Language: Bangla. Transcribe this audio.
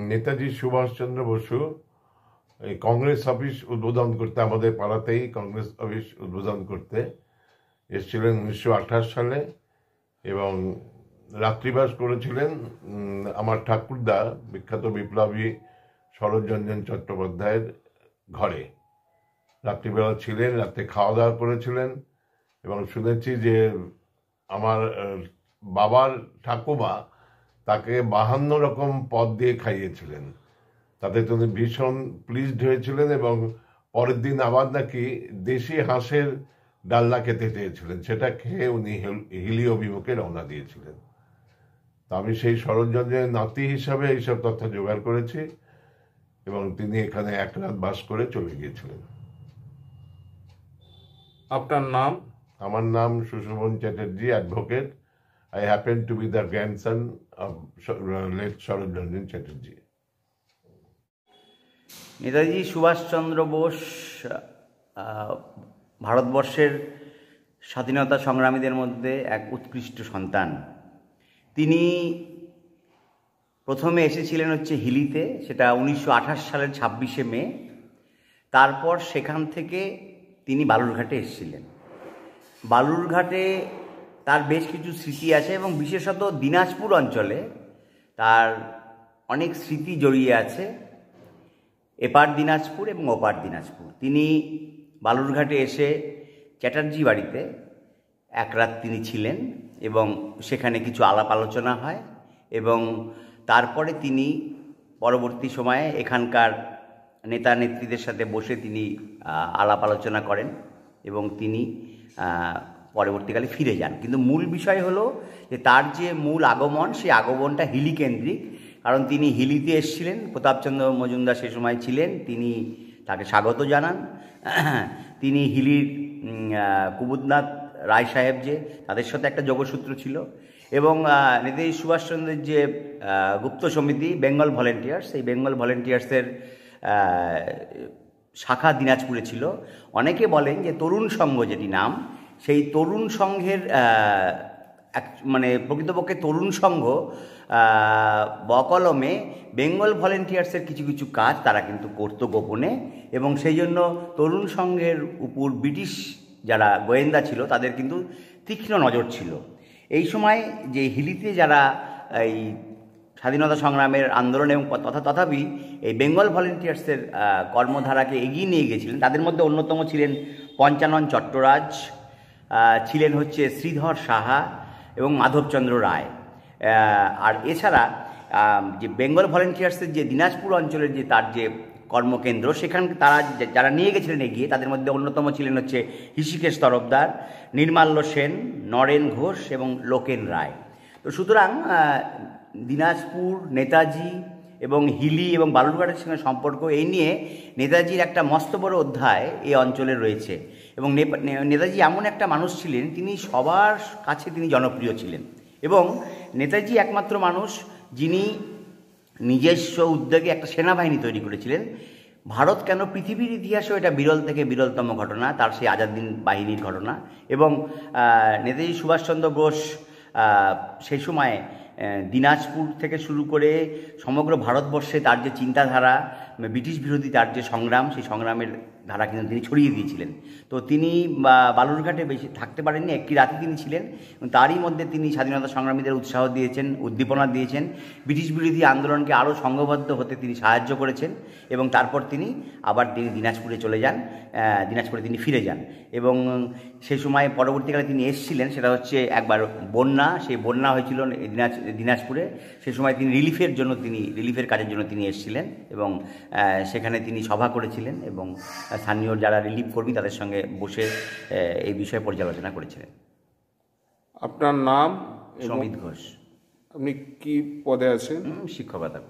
নেতাজি সুভাষচন্দ্র বসু এই কংগ্রেস অফিস উদ্বোধন করতে, আমাদের পাড়াতেই কংগ্রেস অফিস উদ্বোধন করতে এসেছিলেন 1928 সালে, এবং রাত্রিবাস করেছিলেন আমার ঠাকুরদা বিখ্যাত বিপ্লবী শরৎরঞ্জন চট্টোপাধ্যায়ের ঘরে। রাত্রিবেলা ছিলেন, রাতে খাওয়া দাওয়া করেছিলেন, এবং শুনেছি যে আমার বাবার ঠাকুমা তাকে 52 রকম পদ দিয়ে খাইয়েছিলেন। তাতে তিনি ভীষণ প্লিজড হয়েছিলেন, এবং পরের দিন আবার নাকি দেশি হাঁসের ডালনা খেতে চেয়েছিলেন। সেটা খেয়ে উনি হিলি অভিমুখে রওনা দিয়েছিলেন। তা আমি সেই শরৎরঞ্জনের নাতি হিসাবে এইসব তথ্য জোগাড় করেছি, এবং তিনি এখানে এক রাত বাস করে চলে গিয়েছিলেন। আপনার নাম? আমার নাম Sushobhan Chatterjee, advocate. I happen to be the grandson of late Saratranjan Chatterjee. Netaji Subhas Chandra Bose ভারতবর্ষের স্বাধীনতা সংগ্রামীদের মধ্যে এক উৎকৃষ্ট সন্তান। তিনি প্রথমে এসেছিলেন হিলিতে, সেটা 1928 সালের 26শে মে। তারপর সেখান থেকে তিনি বালুরঘাটে এসেছিলেন। বালুরঘাটে তার বেশ কিছু স্মৃতি আছে, এবং বিশেষত দিনাজপুর অঞ্চলে তার অনেক স্মৃতি জড়িয়ে আছে, এপার দিনাজপুর এবং ওপার দিনাজপুর। তিনি বালুরঘাটে এসে চ্যাটার্জি বাড়িতে এক রাত তিনি ছিলেন, এবং সেখানে কিছু আলাপ আলোচনা হয়, এবং তারপরে তিনি পরবর্তী সময়ে এখানকার নেতা নেত্রীদের সাথে বসে তিনি আলাপ আলোচনা করেন, এবং তিনি পরবর্তীকালে ফিরে যান। কিন্তু মূল বিষয় হলো যে তার যে মূল আগমন, সেই আগমনটা হিলি কেন্দ্রিক। কারণ তিনি হিলিতে এসেছিলেন, প্রতাপচন্দ্র মজুমদার সে সময় ছিলেন, তিনি তাকে স্বাগত জানান। তিনি হিলির কুমুদনাথ রায় সাহেব যে, তাদের সাথে একটা যোগসূত্র ছিল, এবং নেতাজি সুভাষচন্দ্রের যে গুপ্ত সমিতি বেঙ্গল ভলেন্টিয়ার্স, এই বেঙ্গল ভলেন্টিয়ার্সের শাখা দিনাজপুরে ছিল। অনেকে বলেন যে তরুণ সংঘ যেটি নাম, সেই তরুণ সংঘের প্রকৃতপক্ষে তরুণ সংঘ বকলমে বেঙ্গল ভলেন্টিয়ার্সের কিছু কিছু কাজ তারা কিন্তু করতো গোপনে, এবং সেই জন্য তরুণ সংঘের উপর ব্রিটিশ যারা গোয়েন্দা ছিল তাদের কিন্তু তীক্ষ্ণ নজর ছিল। এই সময় যে হিলিতে যারা এই স্বাধীনতা সংগ্রামের আন্দোলন এবং তথাপি এই বেঙ্গল ভলেন্টিয়ার্সের কর্মধারাকে এগিয়ে নিয়ে গিয়েছিলেন, তাদের মধ্যে অন্যতম ছিলেন পঞ্চানন চট্টরাজ, ছিলেন শ্রীধর সাহা এবং মাধবচন্দ্র রায়। আর এছাড়া যে বেঙ্গল ভলেন্টিয়ার্সের যে দিনাজপুর অঞ্চলের যে তার যে কর্মকেন্দ্র, সেখানে তারা যারা নিয়ে গেছিলেন এগিয়ে, তাদের মধ্যে অন্যতম ছিলেন হৃষিকেশ তরফদার, নির্মাল্য সেন, নরেন ঘোষ এবং লোকেন রায়। তো সুতরাং দিনাজপুর, নেতাজি এবং হিলি এবং বালুরঘাটের সঙ্গে সম্পর্ক, এই নিয়ে নেতাজির একটা মস্ত বড় অধ্যায় এই অঞ্চলে রয়েছে। এবং নেতাজি এমন একটা মানুষ ছিলেন, তিনি সবার কাছে তিনি জনপ্রিয় ছিলেন, এবং নেতাজি একমাত্র মানুষ যিনি নিজস্ব উদ্যোগে একটা সেনাবাহিনী তৈরি করেছিলেন। ভারত কেন, পৃথিবীর ইতিহাসেও এটা বিরল থেকে বিরলতম ঘটনা, তার সেই আজাদ হিন্দ বাহিনীর ঘটনা। এবং নেতাজি সুভাষচন্দ্র বোস সেই সময় দিনাজপুর থেকে শুরু করে সমগ্র ভারতবর্ষে তার যে চিন্তাধারা, ব্রিটিশ বিরোধী তার যে সংগ্রাম, সেই সংগ্রামের ধারা কিন্তু তিনি ছড়িয়ে দিয়েছিলেন। তো তিনি বালুরঘাটে বেশি থাকতে পারেননি, একটি রাতে তিনি ছিলেন, এবং তারই মধ্যে তিনি স্বাধীনতা সংগ্রামীদের উৎসাহ দিয়েছেন, উদ্দীপনা দিয়েছেন, ব্রিটিশ বিরোধী আন্দোলনকে আরও সংঘবদ্ধ হতে তিনি সাহায্য করেছেন। এবং তারপর তিনি দিনাজপুরে চলে যান, দিনাজপুরে তিনি ফিরে যান। এবং সেই সময় পরবর্তীকালে তিনি এসেছিলেন, সেটা একবার বন্যা, সেই বন্যা হয়েছিল দিনাজপুরে। সেই সময় তিনি রিলিফের কাজের জন্য তিনি এসেছিলেন, এবং সেখানে তিনি সভা করেছিলেন, এবং স্থানীয় যারা রিলিফ কর্মী তাদের সঙ্গে বসে এই বিষয়ে পর্যালোচনা করেছিলেন। আপনার নাম? সমিত ঘোষ। আপনি কি পদে আছেন? শিক্ষকতা।